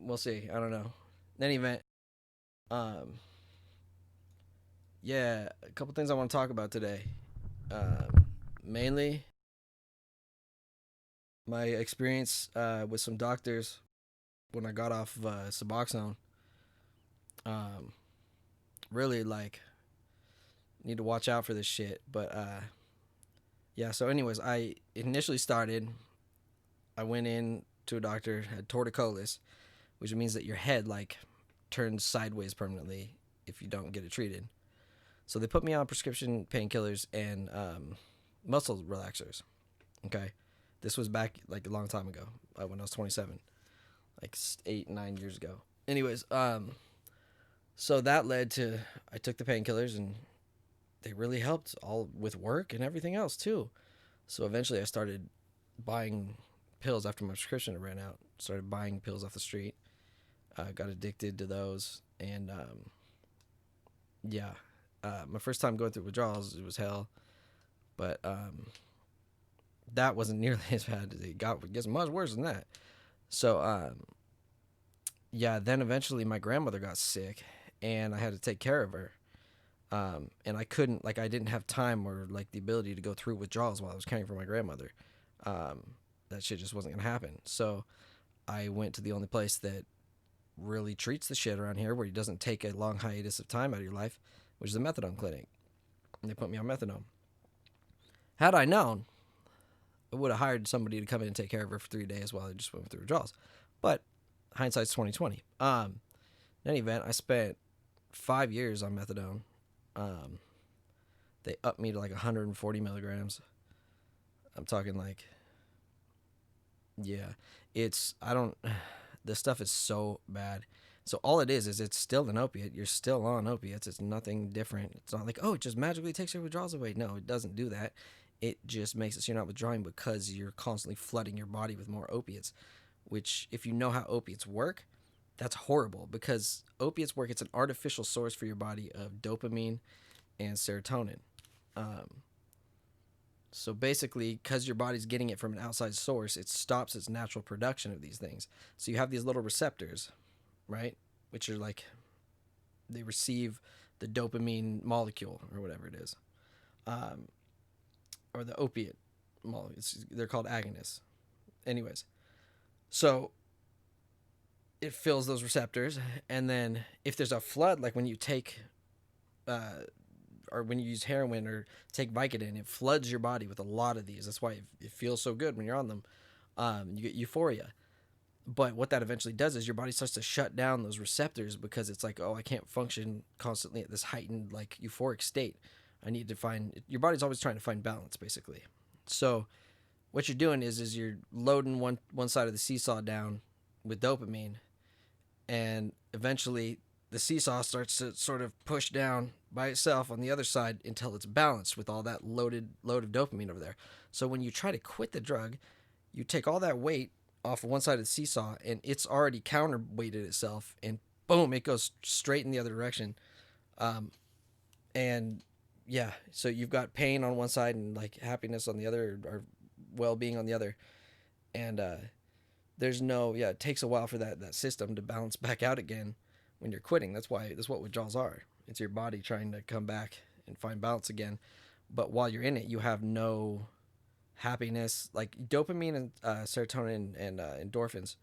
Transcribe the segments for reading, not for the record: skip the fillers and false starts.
we'll see. I don't know. In any event, um, yeah, a couple things I want to talk about today. Mainly my experience with some doctors when I got off of Suboxone. Um, really like need to watch out for this shit. But yeah. So, anyways, I initially started. I went in to a doctor, had torticollis, which means that your head like turns sideways permanently if you don't get it treated. So they put me on prescription painkillers and muscle relaxers. Okay, this was back like a long time ago when I was 27, like 8 9 years ago. Anyways, so that led to I took the painkillers and they really helped all with work and everything else too. So eventually I started buying pills after my prescription ran out. Started buying pills off the street. Got addicted to those, and yeah, my first time going through withdrawals, it was hell. But that wasn't nearly as bad as it got. It gets much worse than that. So yeah, then eventually my grandmother got sick, and I had to take care of her. And I couldn't, like, I didn't have time or like the ability to go through withdrawals while I was caring for my grandmother. Um, that shit just wasn't gonna happen. So I went to the only place that really treats the shit around here, where he doesn't take a long hiatus of time out of your life, which is a methadone clinic. And they put me on methadone. Had I known, I would have hired somebody to come in and take care of her for 3 days while I just went through withdrawals. But hindsight's 2020. In any event, I spent 5 years on methadone. Um, they upped me to like 140 milligrams. I'm talking like, yeah, it's I don't. This stuff is so bad. So all it is it's still an opiate. You're still on opiates. It's nothing different. It's not like, oh, it just magically takes your withdrawals away. No, it doesn't do that. It just makes it so you're not withdrawing because you're constantly flooding your body with more opiates. Which, if you know how opiates work, that's horrible because opiates work. It's an artificial source for your body of dopamine and serotonin. Um, so basically, because your body's getting it from an outside source, it stops its natural production of these things. So you have these little receptors, right? Which are like, they receive the dopamine molecule or whatever it is, um, or the opiate molecule. They're called agonists. Anyways, so it fills those receptors, and then if there's a flood, like when you take uh, or when you use heroin or take Vicodin, it floods your body with a lot of these. That's why it feels so good when you're on them. You get euphoria. But what that eventually does is your body starts to shut down those receptors because it's like, oh, I can't function constantly at this heightened, like, euphoric state. I need to find, your body's always trying to find balance, basically. So what you're doing is you're loading one side of the seesaw down with dopamine, and eventually the seesaw starts to sort of push down by itself on the other side until it's balanced with all that load of dopamine over there. So when you try to quit the drug, you take all that weight off of one side of the seesaw, and it's already counterweighted itself, and boom, it goes straight in the other direction. Um, and yeah, so you've got pain on one side and like happiness on the other, or well-being on the other, and there's no, yeah, it takes a while for that system to balance back out again when you're quitting. That's what withdrawals are. It's your body trying to come back and find balance again. But while you're in it, you have no happiness. Like dopamine and serotonin and endorphins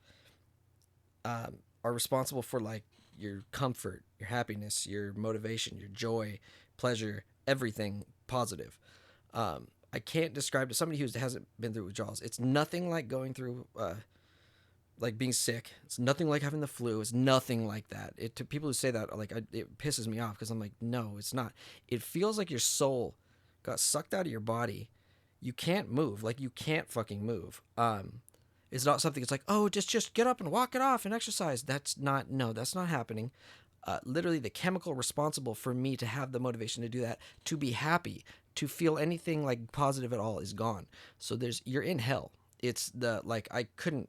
are responsible for like your comfort, your happiness, your motivation, your joy, pleasure, everything positive. I can't describe to somebody who hasn't been through withdrawals. It's nothing like going through like being sick. It's nothing like having the flu. It's nothing like that. It, to people who say that, like, it pisses me off because I'm like, no, it's not. It feels like your soul got sucked out of your body. You can't move. Like, you can't fucking move. It's not something. It's like, oh, just get up and walk it off and exercise. That's not. No, that's not happening. Literally, the chemical responsible for me to have the motivation to do that, to be happy, to feel anything like positive at all, is gone. So you're in hell. It's the like I couldn't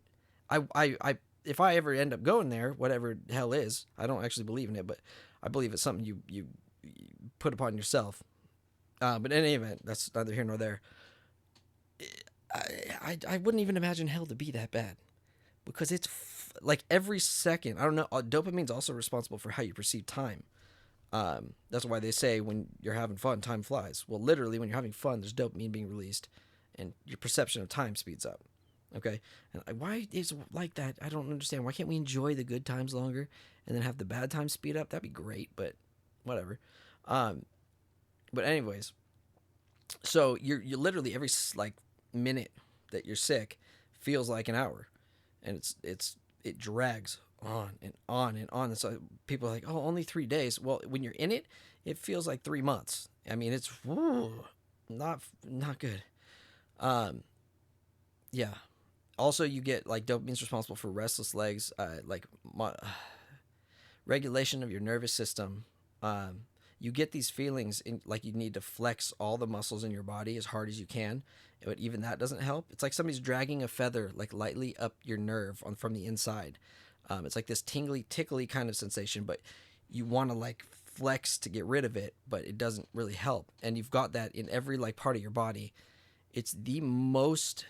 I if I ever end up going there, whatever hell is, I don't actually believe in it, but I believe it's something you put upon yourself. But in any event, that's neither here nor there. I wouldn't even imagine hell to be that bad because like every second. I don't know. Dopamine's also responsible for how you perceive time. That's why they say when you're having fun, time flies. Well, literally, when you're having fun, there's dopamine being released, and your perception of time speeds up. Okay, and why is it like that? I don't understand. Why can't we enjoy the good times longer, and then have the bad times speed up? That'd be great, but whatever. Um, but anyways, so you're literally every like minute that you're sick feels like an hour, and it drags on and on and on. And so people are like, oh, only 3 days. Well, when you're in it, it feels like 3 months. I mean, it's not good. Um, yeah. Also, you get like dopamine's responsible for restless legs, regulation of your nervous system. Um, you get these feelings like you need to flex all the muscles in your body as hard as you can, but even that doesn't help. It's like somebody's dragging a feather like lightly up your nerve from the inside. It's like this tingly, tickly kind of sensation, but you want to like flex to get rid of it, but it doesn't really help. And you've got that in every like part of your body. It's the most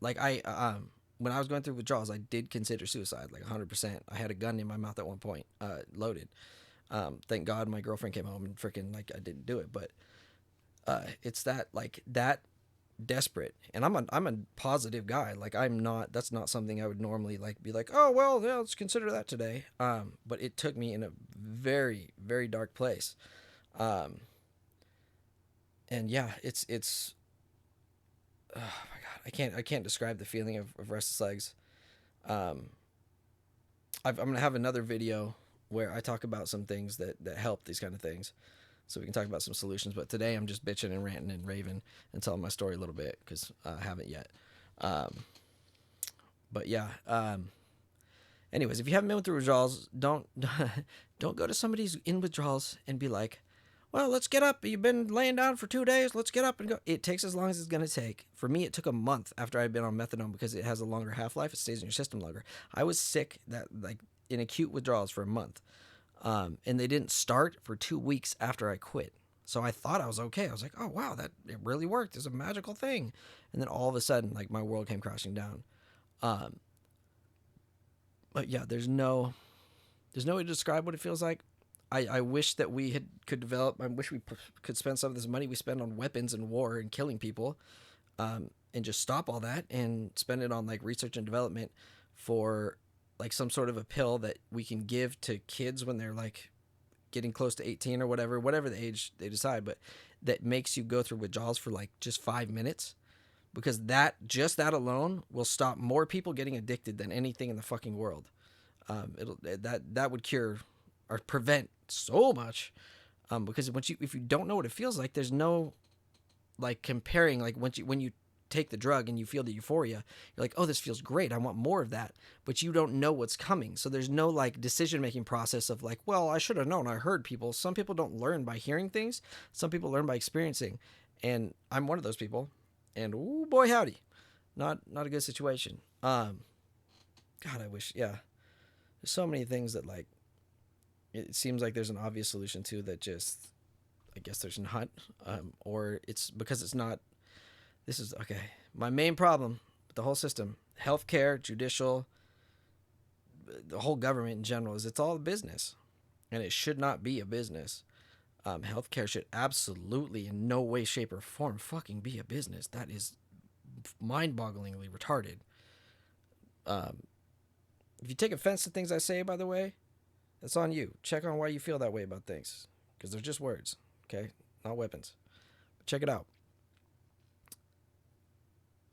like when I was going through withdrawals, I did consider suicide like 100%. I had a gun in my mouth at one point, loaded. Thank God my girlfriend came home and freaking like I didn't do it, but it's that like that desperate, and I'm a positive guy. Like I'm not. That's not something I would normally like be like. Oh well, yeah, let's consider that today. But it took me in a very very dark place, and yeah, it's. Oh my God, I can't describe the feeling of restless legs. Um, I'm gonna have another video where I talk about some things that help these kind of things, so we can talk about some solutions. But today I'm just bitching and ranting and raving and telling my story a little bit because I haven't yet. Um, but yeah. Anyways, if you haven't been through withdrawals, don't don't go to somebody who's in withdrawals and be like, "Well, let's get up. You've been laying down for 2 days. Let's get up and go." It takes as long as it's gonna take. For me, it took a month after I'd been on methadone because it has a longer half life. It stays in your system longer. I was sick that like in acute withdrawals for a month. And they didn't start for 2 weeks after I quit. So I thought I was okay. I was like, oh wow, that it really worked. It's a magical thing. And then all of a sudden, like my world came crashing down. Um, but yeah, there's no way to describe what it feels like. I wish that we could develop. I wish we could spend some of this money we spend on weapons and war and killing people, and just stop all that and spend it on like research and development for like some sort of a pill that we can give to kids when they're like getting close to 18 or whatever the age they decide, but that makes you go through withdrawals for like just 5 minutes, because that alone will stop more people getting addicted than anything in the fucking world. That would cure or prevent so much, because if you don't know what it feels like, there's no like comparing. Like when you take the drug and you feel the euphoria, you're like, oh, this feels great, I want more of that, but you don't know what's coming. So there's no like decision making process of like, well, I should have known, I heard people. Some people don't learn by hearing things, some people learn by experiencing, and I'm one of those people. And oh boy howdy, not a good situation. God, I wish. Yeah, there's so many things that like it seems like there's an obvious solution to that, just I guess there's not, or it's because it's not. This is okay. My main problem with the whole system, healthcare, judicial, the whole government in general, is it's all a business, and it should not be a business. Healthcare should absolutely, in no way, shape, or form, fucking be a business. That is mind-bogglingly retarded. If you take offense to things I say, by the way, that's on you. Check on why you feel that way about things, because they're just words, okay, not weapons. But check it out.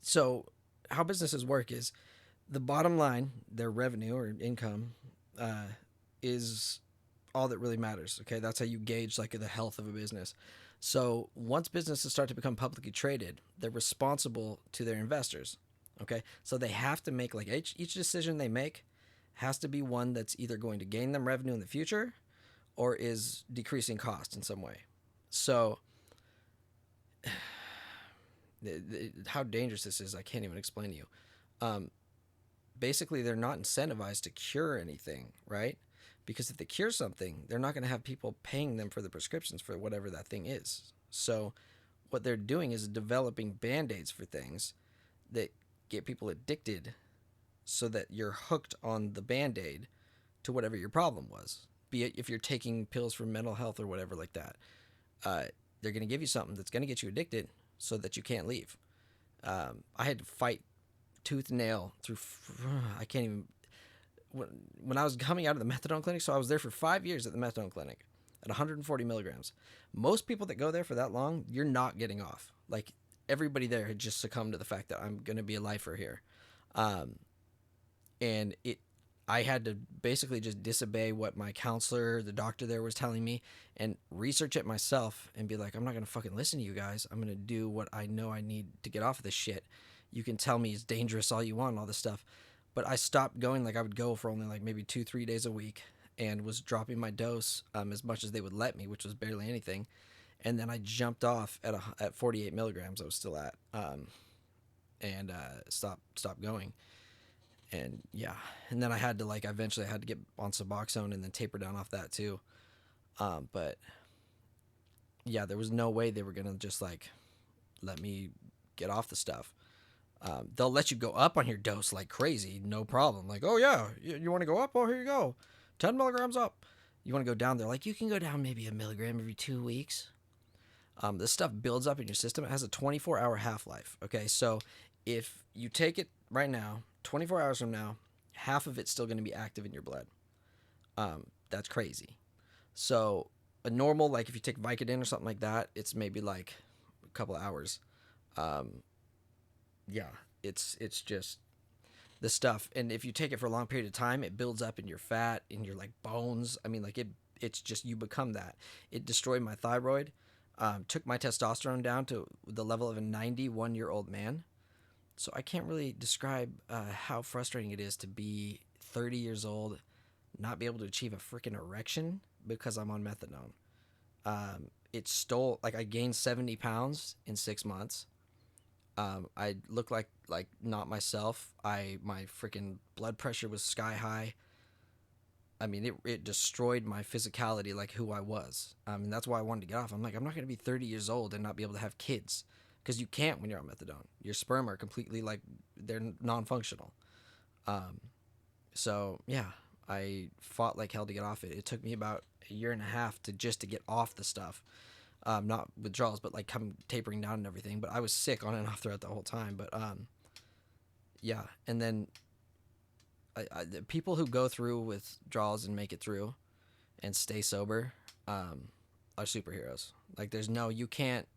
So how businesses work is the bottom line, their revenue or income, is all that really matters. Okay, that's how you gauge like the health of a business. So once businesses start to become publicly traded, they're responsible to their investors. Okay, so they have to make like each decision they make has to be one that's either going to gain them revenue in the future or is decreasing cost in some way. So how dangerous this is, I can't even explain to you. Basically, they're not incentivized to cure anything, right? Because if they cure something, they're not going to have people paying them for the prescriptions for whatever that thing is. So what they're doing is developing band-aids for things that get people addicted so that you're hooked on the band-aid to whatever your problem was. Be it if you're taking pills for mental health or whatever like that. Uh, they're going to give you something that's going to get you addicted so that you can't leave. I had to fight tooth and nail through. I can't even. When I was coming out of the methadone clinic, so I was there for 5 years at the methadone clinic at 140 milligrams. Most people that go there for that long, you're not getting off. Like everybody there had just succumbed to the fact that I'm going to be a lifer here. Um, and I had to basically just disobey what my counselor, the doctor there was telling me, and research it myself and be like, I'm not going to fucking listen to you guys. I'm going to do what I know I need to get off of this shit. You can tell me it's dangerous all you want and all this stuff. But I stopped going. Like I would go for only like maybe 2-3 days a week and was dropping my dose as much as they would let me, which was barely anything. And then I jumped off at 48 milligrams I was still at, and stopped going. And yeah, and then I had to like eventually I had to get on Suboxone and then taper down off that too. But yeah, there was no way they were gonna just like let me get off the stuff. They'll let you go up on your dose like crazy, no problem. Like, oh yeah, you want to go up? Oh, here you go, 10 milligrams up. You want to go down? They're like, you can go down maybe a milligram every 2 weeks. This stuff builds up in your system. It has a 24-hour half-life. Okay, so if you take it right now, 24 hours from now, half of it's still going to be active in your blood. That's crazy. So a normal, like if you take Vicodin or something like that, it's maybe like a couple of hours. Yeah, it's just the stuff. And if you take it for a long period of time, it builds up in your fat, in your like bones. I mean, like it's just you become that. It destroyed my thyroid. Took my testosterone down to the level of a 91-year-old man. So I can't really describe how frustrating it is to be 30 years old, not be able to achieve a freaking erection because I'm on methadone. It stole, like I gained 70 pounds in 6 months. I look like not myself. My freaking blood pressure was sky high. I mean, it destroyed my physicality, like who I was. And that's why I wanted to get off. I'm like, I'm not going to be 30 years old and not be able to have kids. Because you can't when you're on methadone. Your sperm are completely, like, they're non-functional. So, yeah, I fought like hell to get off it. It took me about a year and a half to get off the stuff. Not withdrawals, but, like, come tapering down and everything. But I was sick on and off throughout the whole time. But, yeah. And then the people who go through withdrawals and make it through and stay sober are superheroes. Like there's no, you can't,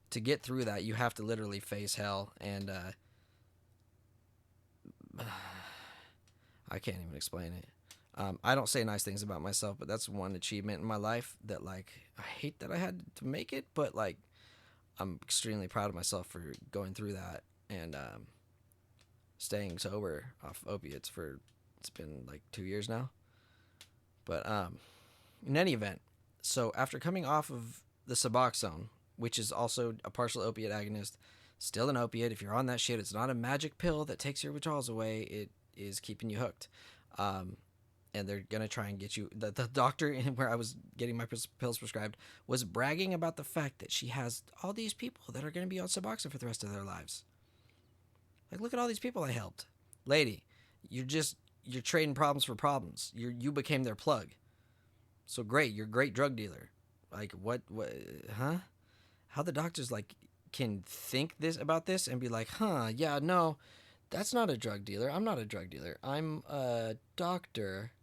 to get through that you have to literally face hell. And I can't even explain it. I don't say nice things about myself, but that's one achievement in my life that like I hate that I had to make it, but like I'm extremely proud of myself for going through that. And staying sober off opiates for, it's been like 2 years now. But in any event, so after coming off of the Suboxone, which is also a partial opiate agonist, still an opiate. If you're on that shit, it's not a magic pill that takes your withdrawals away. It is keeping you hooked. And they're going to try and get you. The doctor where I was getting my pills prescribed was bragging about the fact that she has all these people that are going to be on Suboxone for the rest of their lives. Like, look at all these people I helped. Lady, you're trading problems for problems. You became their plug. So great, you're a great drug dealer. Like, what, huh? How the doctors, like, can think about this and be like, huh, yeah, no, that's not a drug dealer. I'm not a drug dealer. I'm a doctor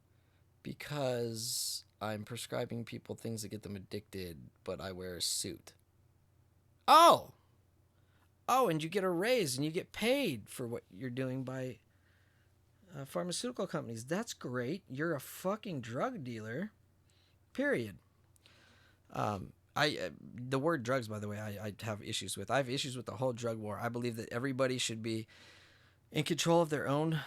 because I'm prescribing people things that get them addicted, but I wear a suit. Oh, and you get a raise and you get paid for what you're doing by pharmaceutical companies. That's great. You're a fucking drug dealer. Period. The word drugs, by the way, I have issues with. I have issues with the whole drug war. I believe that everybody should be in control of their own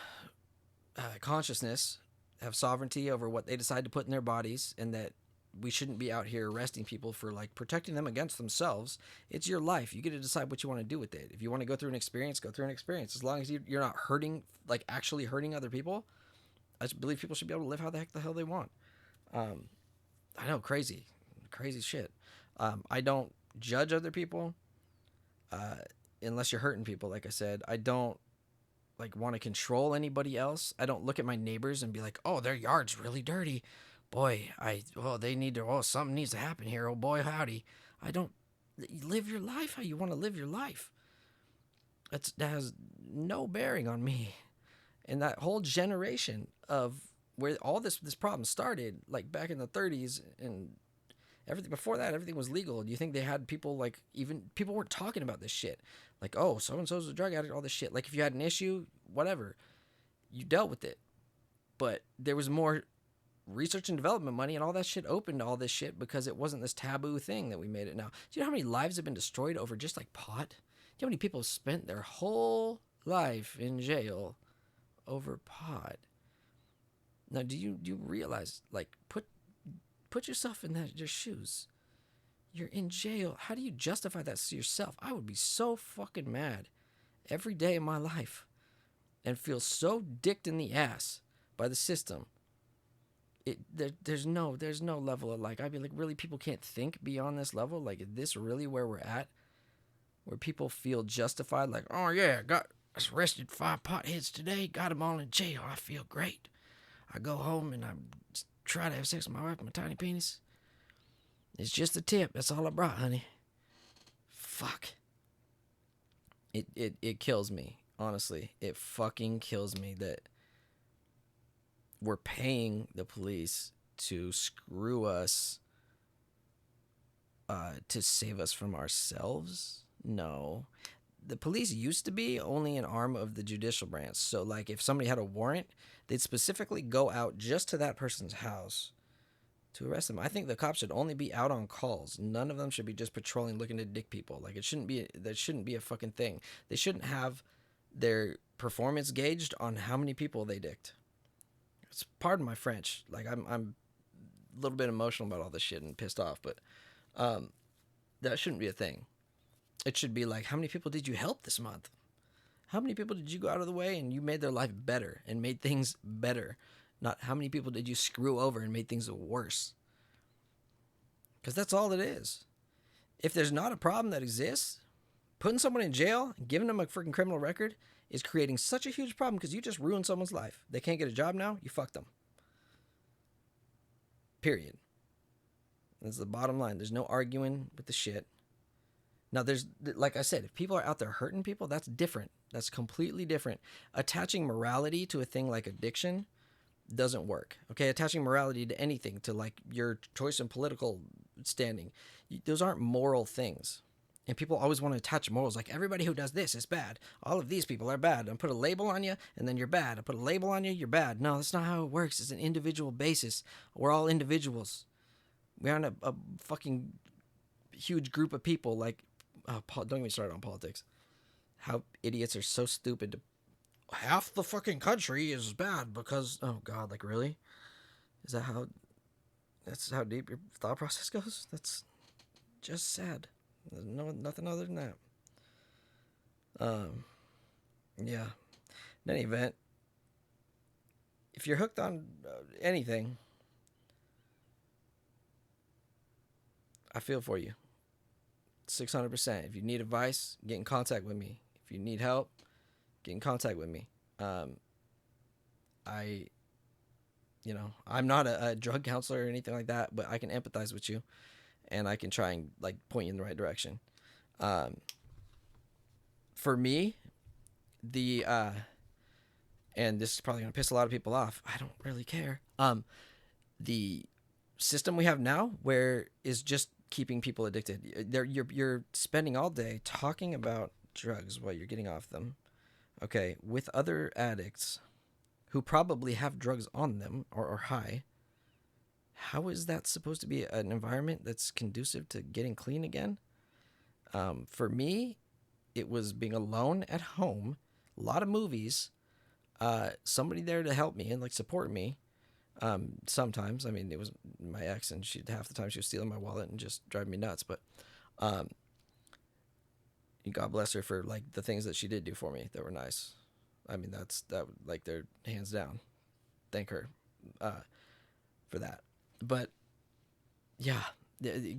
consciousness, have sovereignty over what they decide to put in their bodies, and that we shouldn't be out here arresting people for like protecting them against themselves. It's your life. You get to decide what you want to do with it. If you want to go through an experience, go through an experience. As long as you're not hurting, like actually hurting other people, I just believe people should be able to live how the hell they want. I know, crazy shit. I don't judge other people unless you're hurting people. Like I said, I don't like want to control anybody else. I don't look at my neighbors and be like, oh, their yard's really dirty. Boy, they need to, something needs to happen here. Oh boy, howdy. I don't live your life how you want to live your life. That has no bearing on me. And that whole generation of where all this problem started, like back in the 30s and everything before that, everything was legal. Do you think they had people like, even people weren't talking about this shit? Like, oh, so and so's a drug addict, all this shit. Like, if you had an issue, whatever, you dealt with it. But there was more research and development money, and all that shit opened all this shit because it wasn't this taboo thing that we made it now. Do you know how many lives have been destroyed over just like pot? Do you know how many people have spent their whole life in jail over pot? Now, do you realize, like, put yourself in their shoes? You're in jail. How do you justify that to yourself? I would be so fucking mad every day of my life and feel so dicked in the ass by the system. There's no level of, like, I'd be like, really, people can't think beyond this level? Like, is this really where we're at? Where people feel justified, like, oh yeah, got arrested 5 potheads today, got them all in jail, I feel great. I go home and I try to have sex with my wife with my tiny penis. It's just a tip. That's all I brought, honey. Fuck. It kills me, honestly. It fucking kills me that we're paying the police to screw us, to save us from ourselves. No. The police used to be only an arm of the judicial branch. So, like, if somebody had a warrant, they'd specifically go out just to that person's house to arrest them. I think the cops should only be out on calls. None of them should be just patrolling looking to dick people. Like, that shouldn't be a fucking thing. They shouldn't have their performance gauged on how many people they dicked. It's, pardon my French. Like, I'm a little bit emotional about all this shit and pissed off, but that shouldn't be a thing. It should be like, how many people did you help this month? How many people did you go out of the way and you made their life better and made things better? Not how many people did you screw over and made things worse? Because that's all it is. If there's not a problem that exists, putting someone in jail and giving them a freaking criminal record is creating such a huge problem because you just ruined someone's life. They can't get a job now, you fucked them. Period. That's the bottom line. There's no arguing with the shit. Now, there's, like I said, if people are out there hurting people, that's different. That's completely different. Attaching morality to a thing like addiction doesn't work. Okay, attaching morality to anything, to like your choice in political standing, those aren't moral things. And people always want to attach morals, like everybody who does this is bad. All of these people are bad. I put a label on you, and then you're bad. I put a label on you, you're bad. No, that's not how it works. It's an individual basis. We're all individuals. We aren't a fucking huge group of people. Like, don't get me started on politics. How idiots are so stupid to half the fucking country is bad because, oh god, like, really? That's how deep your thought process goes? That's just sad. There's nothing other than that. Yeah. In any event, if you're hooked on anything, I feel for you. 600%. If you need advice, get in contact with me. If you need help, get in contact with me. I'm not a drug counselor or anything like that, but I can empathize with you, and I can try and like point you in the right direction. For me, and this is probably gonna piss a lot of people off. I don't really care. The system we have now, where is just keeping people addicted. You're spending all day talking about drugs while you're getting off them, okay, with other addicts who probably have drugs on them or are high. How is that supposed to be an environment that's conducive to getting clean again? For me, it was being alone at home, a lot of movies, somebody there to help me and like support me. Sometimes, I mean, it was my ex, and half the time she was stealing my wallet and just driving me nuts. But, God bless her for like the things that she did do for me that were nice. I mean, that like, they're hands down. Thank her, for that. But yeah,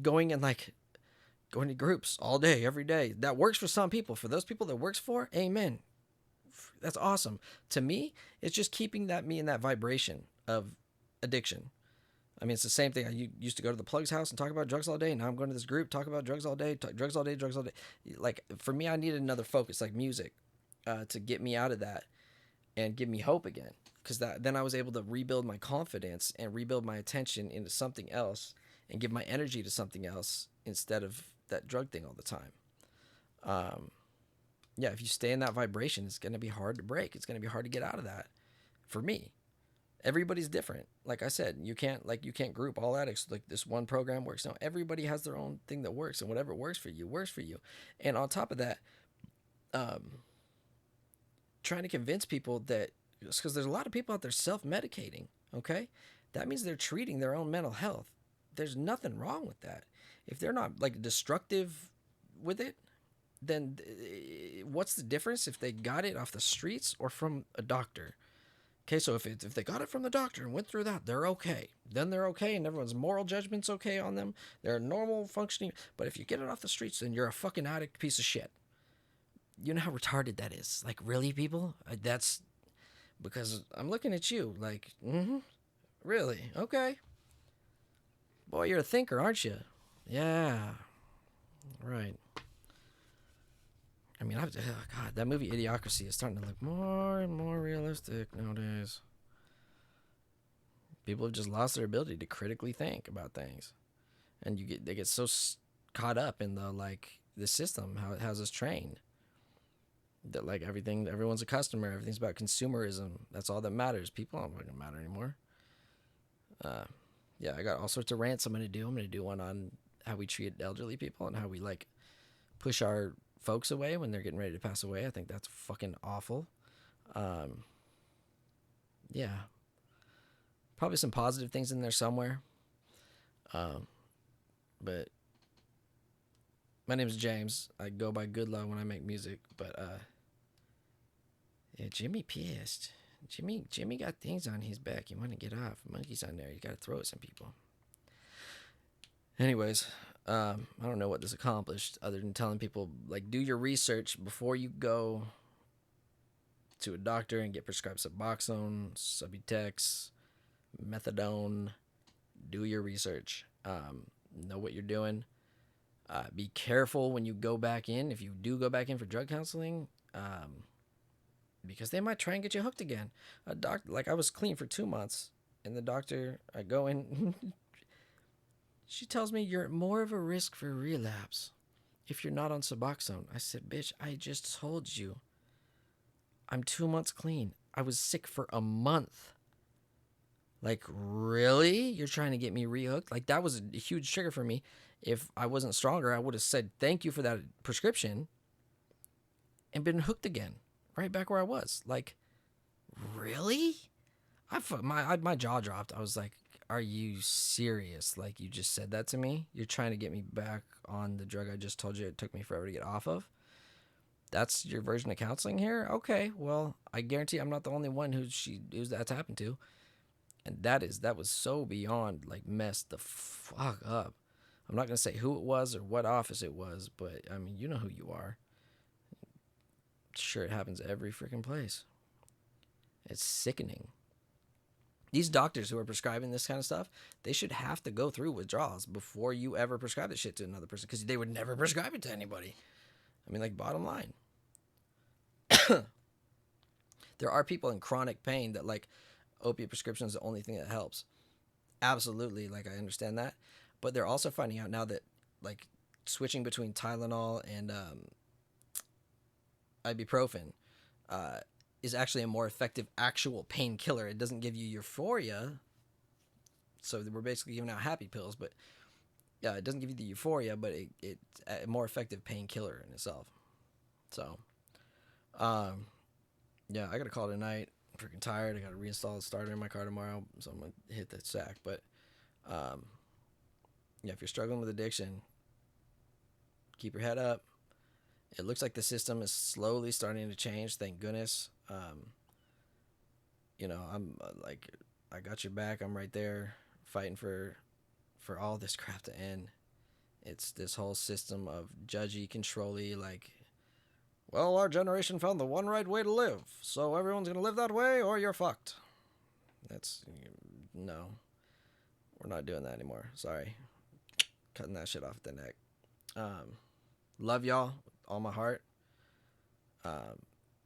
going to groups all day, every day, that works for some people. For those people that works for, amen. That's awesome. To me, it's just keeping me in that vibration of addiction. I mean, it's the same thing. I used to go to the plug's house and talk about drugs all day. Now I'm going to this group, talk about drugs all day, drugs all day, drugs all day. Like, for me, I needed another focus, like music, to get me out of that and give me hope again. Because then I was able to rebuild my confidence and rebuild my attention into something else and give my energy to something else instead of that drug thing all the time. Yeah, if you stay in that vibration, it's going to be hard to break. It's going to be hard to get out of that. For me, everybody's different. Like I said, you can't group all addicts like this one program works. No, everybody has their own thing that works, and whatever works for you works for you. And on top of that, trying to convince people that, because there's a lot of people out there self-medicating, okay? That means they're treating their own mental health. There's nothing wrong with that. If they're not like destructive with it, then what's the difference if they got it off the streets or from a doctor? Okay, so if they got it from the doctor and went through that, they're okay. Then they're okay, and everyone's moral judgment's okay on them. They're normal functioning. But if you get it off the streets, then you're a fucking addict piece of shit. You know how retarded that is? Like, really, people? That's because I'm looking at you like, really? Okay. Boy, you're a thinker, aren't you? Yeah. Right. I mean, God, that movie Idiocracy is starting to look more and more realistic nowadays. People have just lost their ability to critically think about things, and they get so caught up in the system, how it has us trained, that like everyone's a customer. Everything's about consumerism. That's all that matters. People don't fucking matter anymore. Yeah, I got all sorts of rants I'm gonna do. I'm gonna do one on how we treat elderly people and how we like push our folks away when they're getting ready to pass away. I think that's fucking awful. Yeah, probably some positive things in there somewhere. But my name's James. I go by GoodLowe when I make music. But yeah, Jimmy pissed. Jimmy got things on his back. You want to get off? Monkeys on there. You got to throw at some people. Anyways, I don't know what this accomplished other than telling people, like, do your research before you go to a doctor and get prescribed Suboxone, Subutex, Methadone. Do your research. Know what you're doing. Be careful when you go back in, if you do go back in for drug counseling, because they might try and get you hooked again. A doctor, like, I was clean for 2 months, and the doctor, I go in, she tells me you're more of a risk for relapse if you're not on Suboxone. I said, bitch, I just told you I'm 2 months clean. I was sick for a month. Like, really? You're trying to get me rehooked? Like, that was a huge trigger for me. If I wasn't stronger, I would have said thank you for that prescription and been hooked again, right back where I was. Like, really? My jaw dropped. I was like, are you serious? Like, you just said that to me? You're trying to get me back on the drug I just told you it took me forever to get off of? That's your version of counseling here? Okay, well, I guarantee I'm not the only one who's that's happened to. And that was so beyond, like, messed the fuck up. I'm not going to say who it was or what office it was, but, I mean, you know who you are. Sure, it happens every freaking place. It's sickening. These doctors who are prescribing this kind of stuff, they should have to go through withdrawals before you ever prescribe this shit to another person, because they would never prescribe it to anybody. I mean, like, bottom line. There are people in chronic pain that, like, opiate prescription is the only thing that helps. Absolutely, like, I understand that. But they're also finding out now that, like, switching between Tylenol and ibuprofen is actually a more effective actual painkiller. It doesn't give you euphoria. So we're basically giving out happy pills, but yeah, it doesn't give you the euphoria, but it's a more effective painkiller in itself. So, yeah, I got to call it a night. I'm freaking tired. I got to reinstall the starter in my car tomorrow, so I'm going to hit that sack. But, yeah, if you're struggling with addiction, keep your head up. It looks like the system is slowly starting to change, thank goodness. You know, I'm like, I got your back. I'm right there fighting for all this crap to end. It's this whole system of judgy, controlly, like, well, our generation found the one right way to live, so everyone's gonna live that way, or you're fucked. That's no, we're not doing that anymore. Sorry, cutting that shit off at the neck. Um, love y'all with all my heart. Um,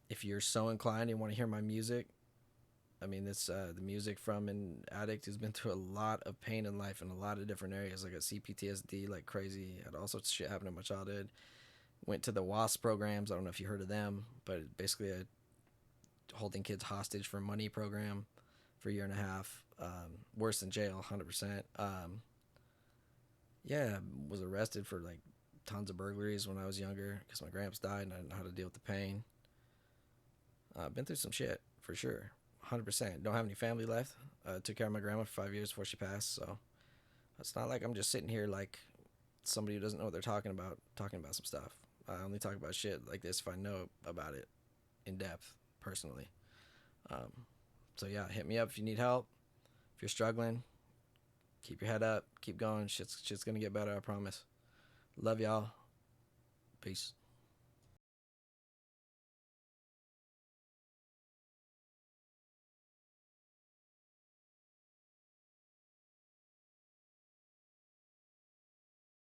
if you're so inclined and want to hear my music, I mean, this the music from an addict who's been through a lot of pain in life in a lot of different areas. Like, I got CPTSD like crazy. Had all sorts of shit happen in my childhood. Went to the WASP programs. I don't know if you heard of them, but basically a holding kids hostage for money program for a year and a half. Worse than jail, 100%. Yeah, was arrested for like tons of burglaries when I was younger because my gramps died and I didn't know how to deal with the pain. Been through some shit for sure. 100%. Don't have any family left. Took care of my grandma for 5 years before she passed, so it's not like I'm just sitting here like somebody who doesn't know what they're talking about some stuff. I only talk about shit like this if I know about it in depth personally. Um, so yeah, hit me up if you need help. If you're struggling, keep your head up, keep going. Shit's gonna get better, I promise. Love y'all. Peace.